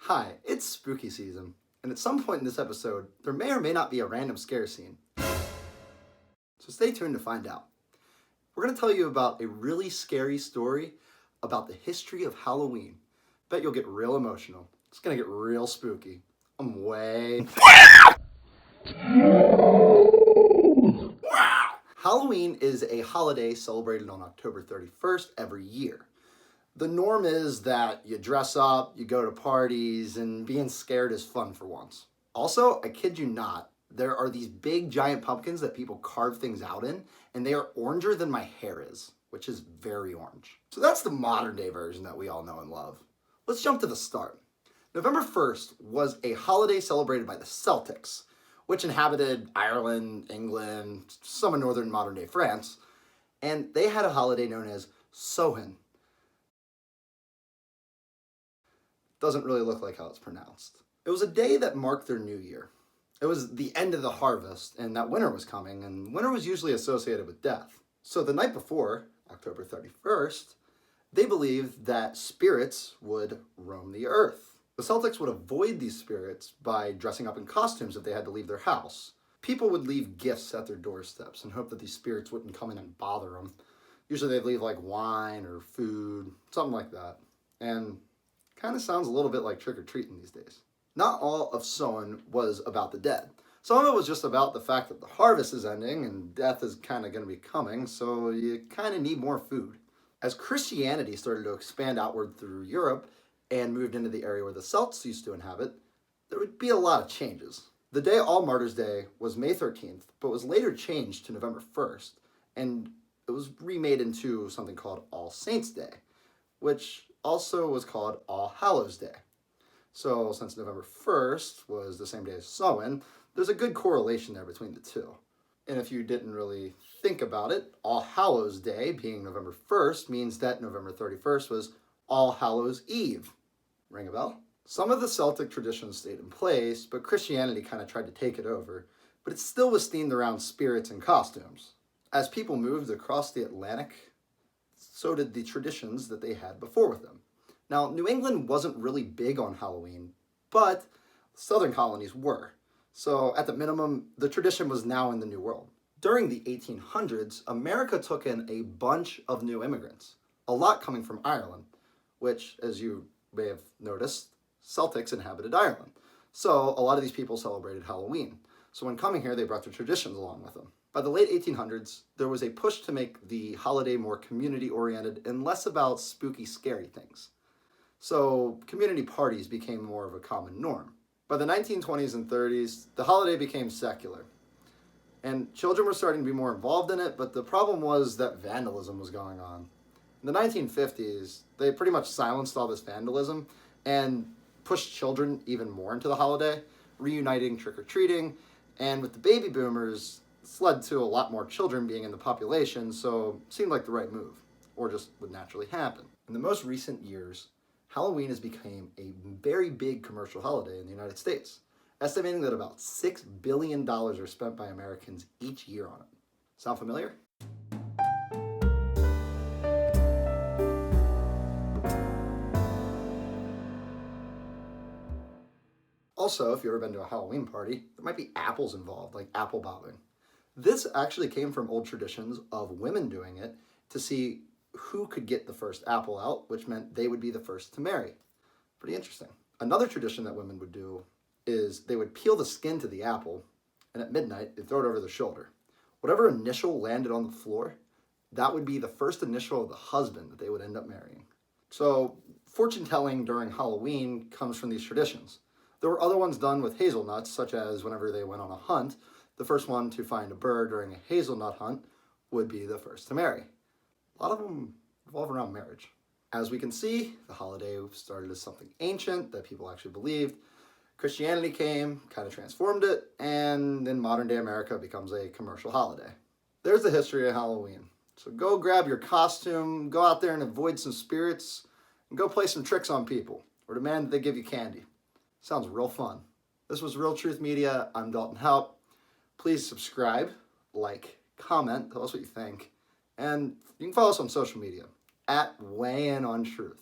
Hi, it's spooky season, and at some point in this episode, there may or may not be a random scare scene. So stay tuned to find out. We're going to tell you about a really scary story about the history of Halloween. Bet you'll get real emotional. It's going to get real spooky. I'm way... Halloween is a holiday celebrated on October 31st every year. The norm is that you dress up, you go to parties, and being scared is fun for once. Also, I kid you not, there are these big giant pumpkins that people carve things out in, and they are oranger than my hair is, which is very orange. So that's the modern day version that we all know and love. Let's jump to the start. November 1st was a holiday celebrated by the Celtics, which inhabited Ireland, England, some of northern modern day France, and they had a holiday known as Samhain. Doesn't really look like how it's pronounced. It was a day that marked their new year. It was the end of the harvest, and that winter was coming, and winter was usually associated with death. So the night before, October 31st, they believed that spirits would roam the earth. The Celtics would avoid these spirits by dressing up in costumes if they had to leave their house. People would leave gifts at their doorsteps and hope that these spirits wouldn't come in and bother them. Usually they'd leave like wine or food, something like that. And kind of sounds a little bit like trick-or-treating these days. Not all of Samhain was about the dead. Some of it was just about the fact that the harvest is ending and death is kind of going to be coming, so you kind of need more food. As Christianity started to expand outward through Europe and moved into the area where the Celts used to inhabit, there would be a lot of changes. The day All Martyrs' Day was May 13th, but was later changed to November 1st, and it was remade into something called All Saints' Day, which also was called All-Hallows Day. So since November 1st was the same day as Samhain, there's a good correlation there between the two. And if you didn't really think about it, All-Hallows Day being November 1st means that November 31st was All-Hallows Eve. Ring a bell? Some of the Celtic traditions stayed in place, but Christianity kind of tried to take it over, but it still was themed around spirits and costumes. As people moved across the Atlantic, so did the traditions that they had before with them. Now, New England wasn't really big on Halloween, but southern colonies were. So at the minimum, the tradition was now in the New World. During the 1800s, America took in a bunch of new immigrants, a lot coming from Ireland, which, as you may have noticed, Celtics inhabited Ireland. So a lot of these people celebrated Halloween. So when coming here, they brought their traditions along with them. By the late 1800s, there was a push to make the holiday more community-oriented and less about spooky, scary things. So community parties became more of a common norm. By the 1920s and 30s, the holiday became secular. And children were starting to be more involved in it, but the problem was that vandalism was going on. In the 1950s, they pretty much silenced all this vandalism and pushed children even more into the holiday, reuniting trick-or-treating, and with the baby boomers, this led to a lot more children being in the population, so it seemed like the right move, or just would naturally happen. In the most recent years, Halloween has become a very big commercial holiday in the United States, estimating that about $6 billion are spent by Americans each year on it. Sound familiar? Also, if you've ever been to a Halloween party, there might be apples involved, like apple bobbing. This actually came from old traditions of women doing it to see who could get the first apple out, which meant they would be the first to marry. Pretty interesting. Another tradition that women would do is they would peel the skin to the apple, and at midnight, they'd throw it over their shoulder. Whatever initial landed on the floor, that would be the first initial of the husband that they would end up marrying. So fortune telling during Halloween comes from these traditions. There were other ones done with hazelnuts, such as whenever they went on a hunt, the first one to find a bird during a hazelnut hunt would be the first to marry. A lot of them revolve around marriage. As we can see, the holiday started as something ancient that people actually believed. Christianity came, kind of transformed it, and in modern day America it becomes a commercial holiday. There's the history of Halloween. So go grab your costume, go out there and avoid some spirits, and go play some tricks on people, or demand that they give you candy. Sounds real fun. This was Real Truth Media. I'm Dalton Haupt. Please subscribe, like, comment, tell us what you think, and you can follow us on social media, @WeighInOnTruth.